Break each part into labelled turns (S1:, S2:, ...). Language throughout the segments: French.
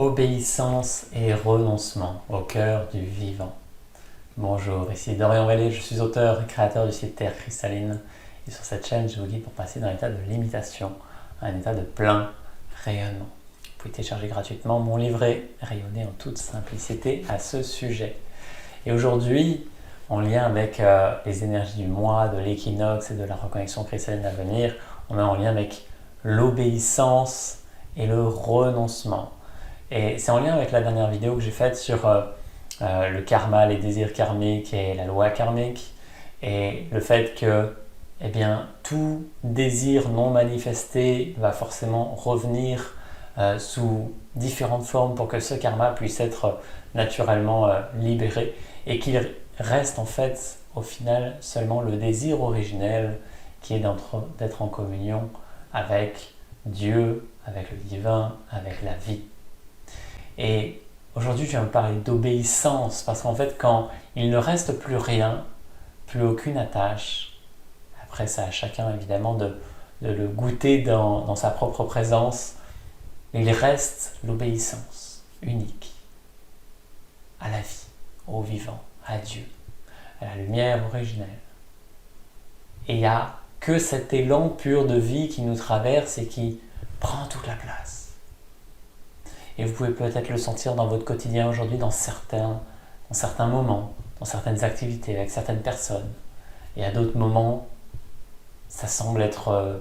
S1: Obéissance et renoncement au cœur du vivant. Bonjour, ici Dorian Vallée, je suis auteur et créateur du site Terre Cristalline. Et sur cette chaîne, je vous guide pour passer d'un état de limitation à un état de plein rayonnement. Vous pouvez télécharger gratuitement mon livret Rayonner en toute simplicité à ce sujet. Et aujourd'hui, en lien avec les énergies du mois, de l'équinoxe et de la reconnexion cristalline à venir, on est en lien avec l'obéissance et le renoncement. Et c'est en lien avec la dernière vidéo que j'ai faite sur le karma, les désirs karmiques et la loi karmique, et le fait que tout désir non manifesté va forcément revenir sous différentes formes pour que ce karma puisse être naturellement libéré, et qu'il reste en fait au final seulement le désir originel qui est d'être en communion avec Dieu, avec le divin, avec la vie. Et aujourd'hui, je viens vous parler d'obéissance, parce qu'en fait, quand il ne reste plus rien, plus aucune attache, après c'est à chacun évidemment de le goûter dans sa propre présence, il reste l'obéissance unique à la vie, au vivant, à Dieu, à la lumière originelle. Et il n'y a que cet élan pur de vie qui nous traverse et qui prend toute la place. Et vous pouvez peut-être le sentir dans votre quotidien aujourd'hui, dans certains moments, dans certaines activités, avec certaines personnes. Et à d'autres moments, ça semble être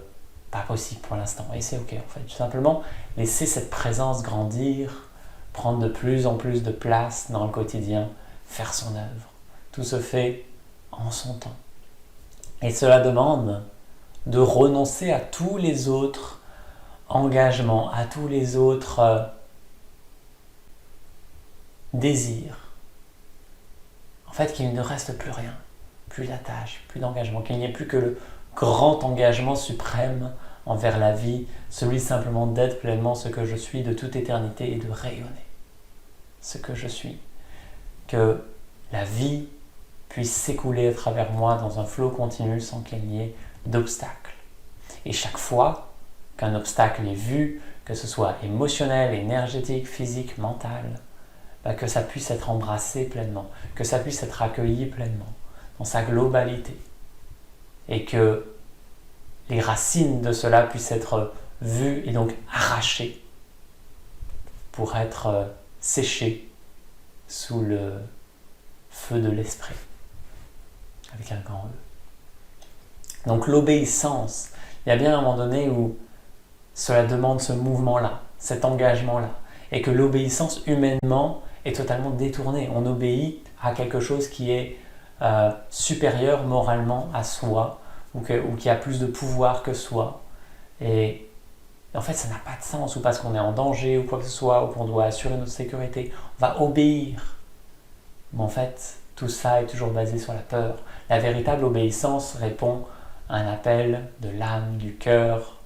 S1: pas possible pour l'instant. Et c'est ok en fait. Tout simplement, laisser cette présence grandir, prendre de plus en plus de place dans le quotidien, faire son œuvre. Tout se fait en son temps. Et cela demande de renoncer à tous les autres engagements, à tous les autres désir, en fait, qu'il ne reste plus rien, plus d'attache, plus d'engagement, qu'il n'y ait plus que le grand engagement suprême envers la vie, celui simplement d'être pleinement ce que je suis de toute éternité et de rayonner ce que je suis. Que la vie puisse s'écouler à travers moi dans un flot continu sans qu'il n'y ait d'obstacles. Et chaque fois qu'un obstacle est vu, que ce soit émotionnel, énergétique, physique, mental, que ça puisse être embrassé pleinement, que ça puisse être accueilli pleinement, dans sa globalité. Et que les racines de cela puissent être vues et donc arrachées pour être séchées sous le feu de l'esprit, avec un grand E. Donc l'obéissance, il y a bien un moment donné où cela demande ce mouvement-là, cet engagement-là, et que l'obéissance humainement est totalement détournée. On obéit à quelque chose qui est supérieur moralement à soi, ou qui a plus de pouvoir que soi. Et en fait, ça n'a pas de sens, ou parce qu'on est en danger, ou quoi que ce soit, ou qu'on doit assurer notre sécurité. On va obéir. Mais en fait, tout ça est toujours basé sur la peur. La véritable obéissance répond à un appel de l'âme, du cœur,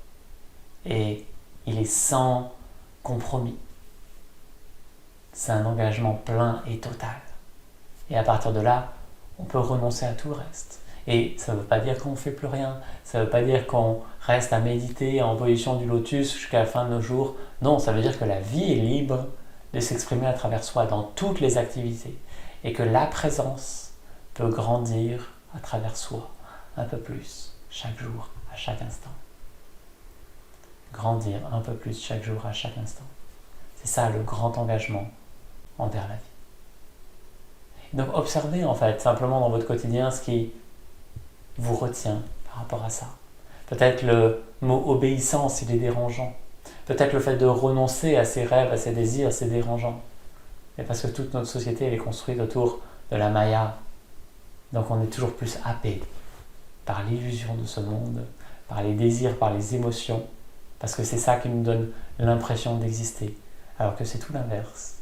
S1: et il est sans compromis. C'est un engagement plein et total. Et à partir de là, on peut renoncer à tout le reste. Et ça ne veut pas dire qu'on ne fait plus rien. Ça ne veut pas dire qu'on reste à méditer en position du lotus jusqu'à la fin de nos jours. Non, ça veut dire que la vie est libre de s'exprimer à travers soi dans toutes les activités. Et que la présence peut grandir à travers soi un peu plus chaque jour, à chaque instant. Grandir un peu plus chaque jour, à chaque instant. C'est ça le grand engagement envers la vie. Donc observez en fait simplement dans votre quotidien ce qui vous retient par rapport à ça. Peut-être le mot obéissance, il est dérangeant. Peut-être le fait de renoncer à ses rêves, à ses désirs, c'est dérangeant. Mais parce que toute notre société elle est construite autour de la Maya. Donc on est toujours plus happé par l'illusion de ce monde, par les désirs, par les émotions, parce que c'est ça qui nous donne l'impression d'exister, alors que c'est tout l'inverse.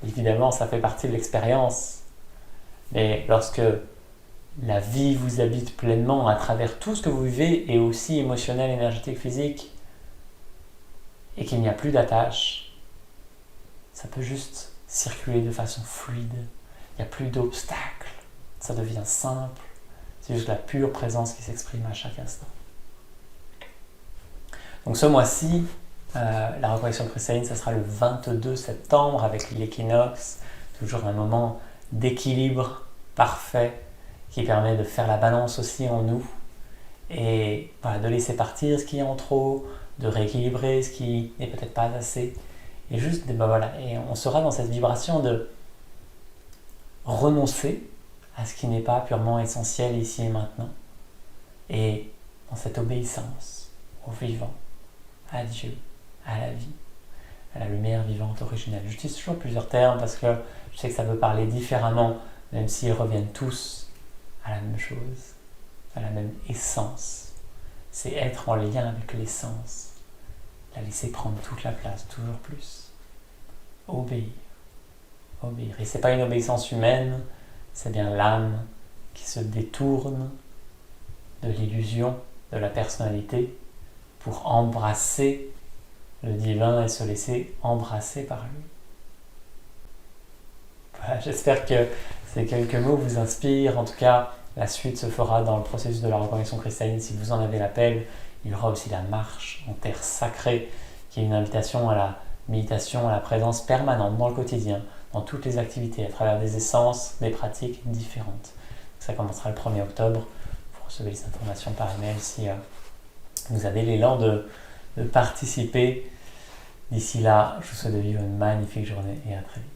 S1: Évidemment, ça fait partie de l'expérience, mais lorsque la vie vous habite pleinement à travers tout ce que vous vivez, et aussi émotionnel, énergétique, physique, et qu'il n'y a plus d'attache, ça peut juste circuler de façon fluide, il n'y a plus d'obstacles, ça devient simple, c'est juste la pure présence qui s'exprime à chaque instant. Donc ce mois-ci, La reconnexion cristalline, ça sera le 22 septembre avec l'équinoxe, toujours un moment d'équilibre parfait qui permet de faire la balance aussi en nous et voilà, de laisser partir ce qui est en trop, de rééquilibrer ce qui n'est peut-être pas assez. Et juste, et on sera dans cette vibration de renoncer à ce qui n'est pas purement essentiel ici et maintenant, et dans cette obéissance au vivant, à Dieu, à la vie, à la lumière vivante originelle. J'utilise toujours plusieurs termes parce que je sais que ça peut parler différemment, même s'ils reviennent tous à la même chose, à la même essence. C'est être en lien avec l'essence, la laisser prendre toute la place, toujours plus. Obéir. Obéir. Et c'est pas une obéissance humaine, c'est bien l'âme qui se détourne de l'illusion de la personnalité pour embrasser le divin et se laisser embrasser par lui. Voilà, j'espère que ces quelques mots vous inspirent. En tout cas, la suite se fera dans le processus de la reconnexion cristalline. Si vous en avez l'appel, il y aura aussi la marche en terre sacrée, qui est une invitation à la méditation, à la présence permanente dans le quotidien, dans toutes les activités, à travers des essences, des pratiques différentes. Ça commencera le 1er octobre. Vous recevez les informations par email si vous avez l'élan de participer. D'ici là, je vous souhaite de vivre une magnifique journée et à très vite.